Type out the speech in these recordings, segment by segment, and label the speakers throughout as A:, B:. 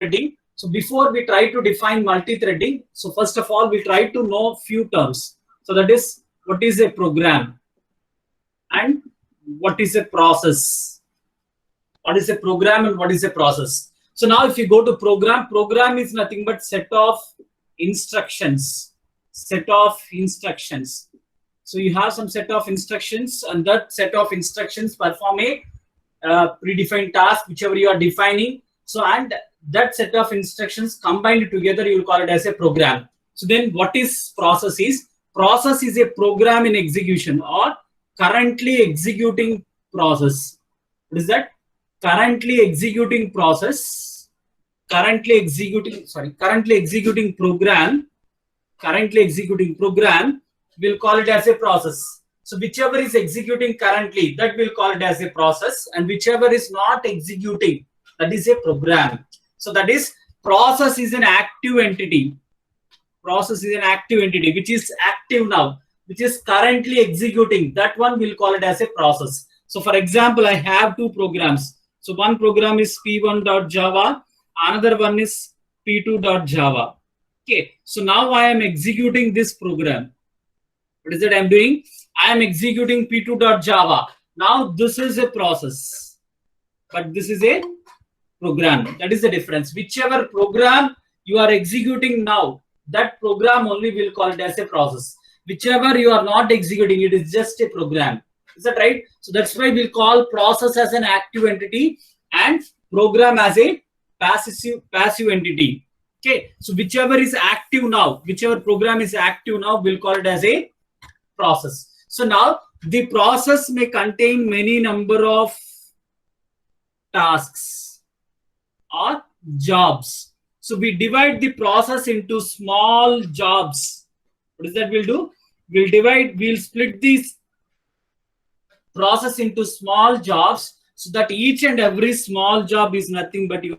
A: multi-threading. So before we try to define multi-threading, so first of all, we try to know few terms. So that is, what is a program and what is a process? What is a program and what is a process? So now if you go to program is nothing but set of instructions. Set of instructions. So you have some set of instructions, and that set of instructions perform a predefined task, whichever you are defining. So and that set of instructions combined together, you will call it as a program. So then what is process is? Process is a program in execution or currently executing process. What is that? Currently executing process. Currently executing program. Currently executing program, we'll call it as a process. So whichever is executing currently, that we'll call it as a process, and whichever is not executing, that is a program. So that is, process is an active entity. Process is an active entity which is active now, which is currently executing. That one we'll call it as a process. So for example, I have two programs. So one program is p1.java, another one is p2.java. Okay, so now I am executing this program. What is it I'm doing? I am executing p2.java. Now this is a process, but this is a program. That is the difference. Whichever program you are executing now, that program only will call it as a process. Whichever you are not executing, it is just a program. Is that right? So that's why we'll call process as an active entity and program as a passive entity. Okay, so whichever is active now, whichever program is active now, we'll call it as a process. So now the process may contain many number of tasks or jobs. So we divide the process into small jobs. What is that we'll do? We'll split these process into small jobs, so that each and every small job is nothing but your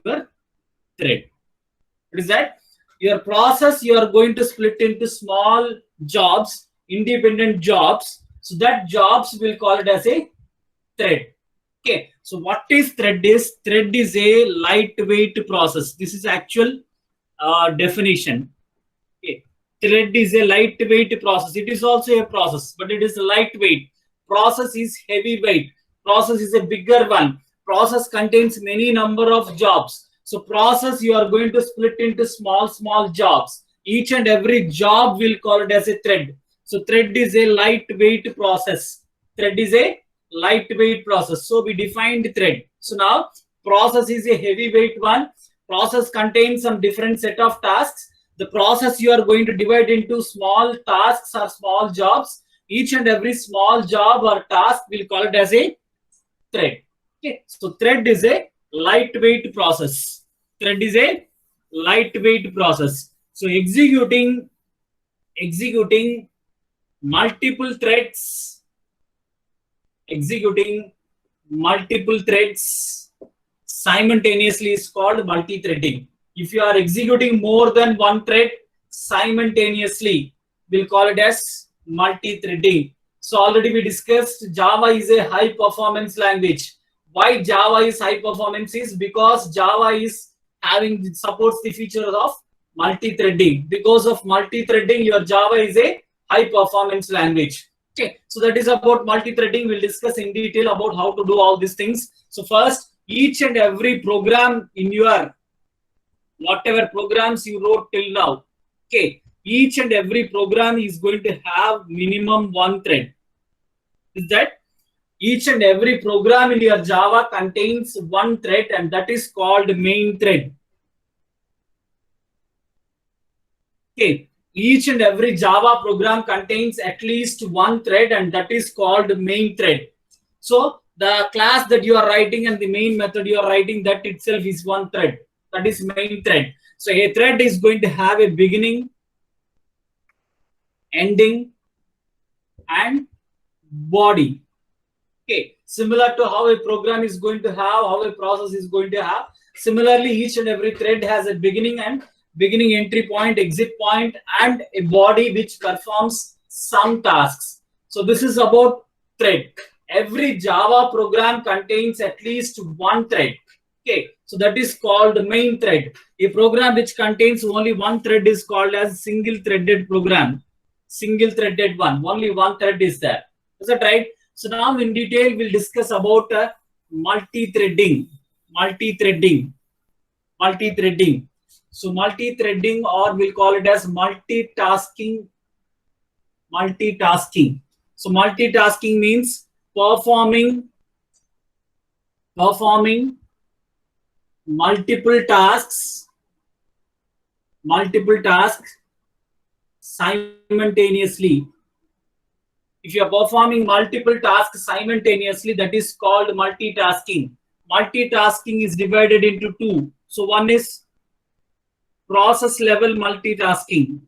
A: thread. What is that? Your process you are going to split into small jobs, independent jobs. So that jobs will call it as a thread. Okay. So what is thread is? Thread is a lightweight process. This is actual definition. Okay. Thread is a lightweight process. It is also a process, but it is lightweight. Process is heavyweight. Process is a bigger one. Process contains many number of jobs. So process you are going to split into small jobs. Each and every job will call it as a thread. So thread is a lightweight process. Thread is a lightweight process. So we defined thread. So now process is a heavyweight one. Process contains some different set of tasks. The process you are going to divide into small tasks or small jobs. Each and every small job or task will call it as a thread. Okay. So thread is a lightweight process. Thread is a lightweight process. So executing multiple threads, simultaneously is called multi-threading. If you are executing more than one thread simultaneously, we'll call it as multi-threading. So already we discussed Java is a high performance language. Why Java is high performance is because Java is supports the feature of multi-threading. Because of multi-threading, your Java is a high performance language. Okay, so that is about multi-threading. We'll discuss in detail about how to do all these things. So first, each and every program in your whatever programs you wrote till now, okay, each and every program is going to have minimum one thread. Is that? Each and every program in your Java contains one thread, and that is called main thread. Okay, each and every Java program contains at least one thread, and that is called main thread. So the class that you are writing and the main method you are writing, that itself is one thread. That is main thread. So a thread is going to have a beginning, ending, and body. Okay, similar to how a program is going to have, how a process is going to have. Similarly, each and every thread has a beginning entry point, exit point, and a body which performs some tasks. So this is about thread. Every Java program contains at least one thread. Okay, so that is called main thread. A program which contains only one thread is called as single threaded program. Single threaded one, only one thread is there. Is that right? So now in detail we'll discuss about multi-threading. Multi-threading. Multi-threading. So multi-threading, or we'll call it as multitasking. Multitasking. So multitasking means performing multiple tasks simultaneously. If you are performing multiple tasks simultaneously, that is called multitasking. Multitasking is divided into two. So one is process level multitasking.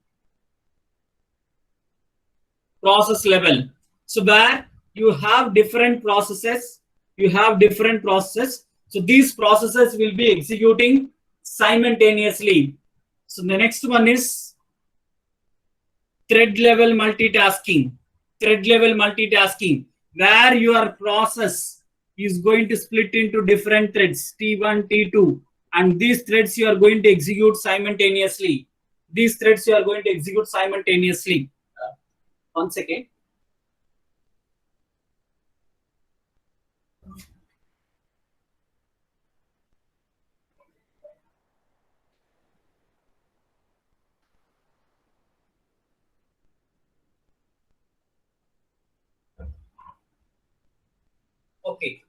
A: Process level. So where you have different processes, So these processes will be executing simultaneously. So the next one is thread level multitasking. Thread level multitasking, where your process is going to split into different threads, T1, T2, and these threads you are going to execute simultaneously. One second. Okay.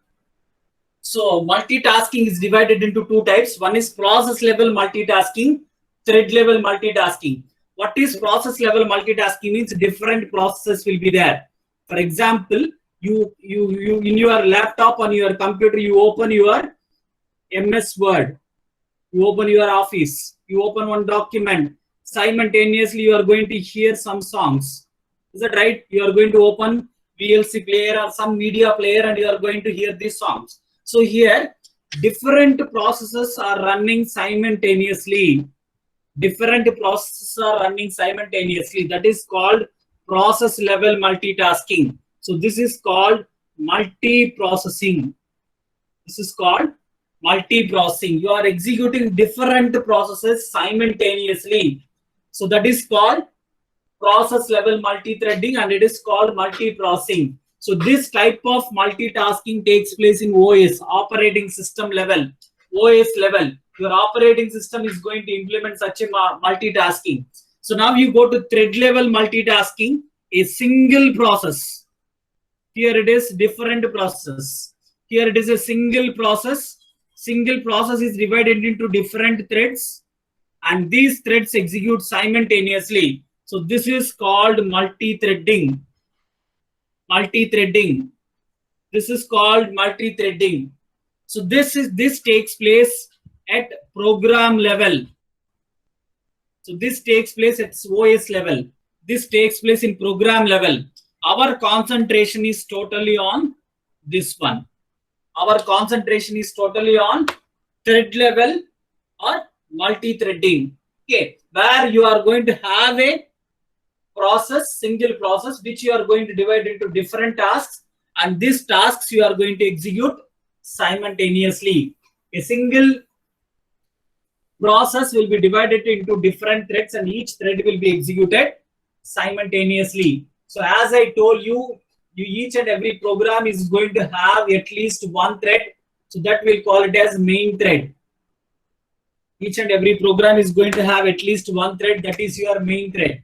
A: So multitasking is divided into two types. One is process level multitasking, thread level multitasking. What is process level multitasking means? Different processes will be there. For example, you in your laptop, on your computer, you open your MS Word, you open your Office, you open one document. Simultaneously, you are going to hear some songs. Is that right? You are going to open VLC player or some media player and you are going to hear these songs. So here, different processes are running simultaneously. That is called process level multitasking. So this is called multiprocessing. You are executing different processes simultaneously. So that is called process level multi-threading, and it is called multiprocessing. So this type of multitasking takes place in OS, operating system level. OS level, your operating system is going to implement such a multitasking. So now you go to thread level multitasking, a single process. Here it is different processes. Here it is a single process. Single process is divided into different threads, and these threads execute simultaneously. So this is called multi-threading. This is called multi-threading. So this takes place at program level. So this takes place at OS level. This takes place in program level. Our concentration is totally on this one. Our concentration is totally on thread level or multi-threading. Okay, where you are going to have a process, single process, which you are going to divide into different tasks, and these tasks you are going to execute simultaneously. A single process will be divided into different threads, and each thread will be executed simultaneously. So as I told you, each and every program is going to have at least one thread. So that we'll call it as main thread. Each and every program is going to have at least one thread, that is your main thread.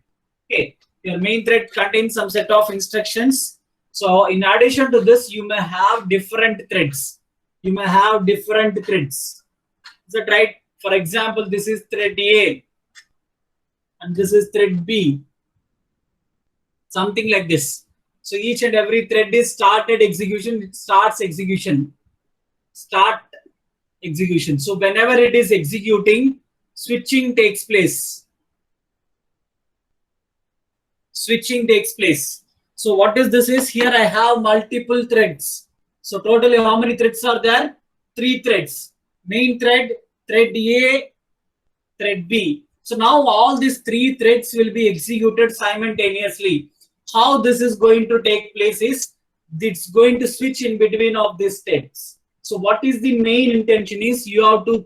A: Okay, your main thread contains some set of instructions. So in addition to this, you may have different threads. Is that right? For example, this is thread A and this is thread B. Something like this. So each and every thread is started execution, it starts execution. So whenever it is executing, switching takes place. So what is this is, here I have multiple threads. So totally how many threads are there? 3 threads. Main thread, thread A, thread B. So now all these 3 threads will be executed simultaneously. How this is going to take place is, it's going to switch in between of these threads. So what is the main intention is you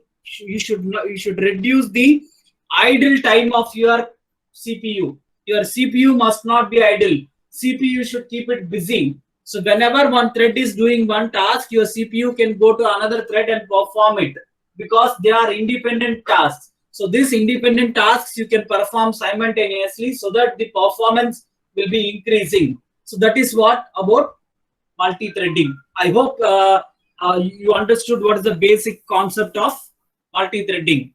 A: should reduce the idle time of your CPU. Your CPU must not be idle. CPU should keep it busy. So whenever one thread is doing one task, your CPU can go to another thread and perform it, because they are independent tasks. So these independent tasks you can perform simultaneously, so that the performance will be increasing. So that is what about multi-threading. I hope you understood what is the basic concept of multi-threading.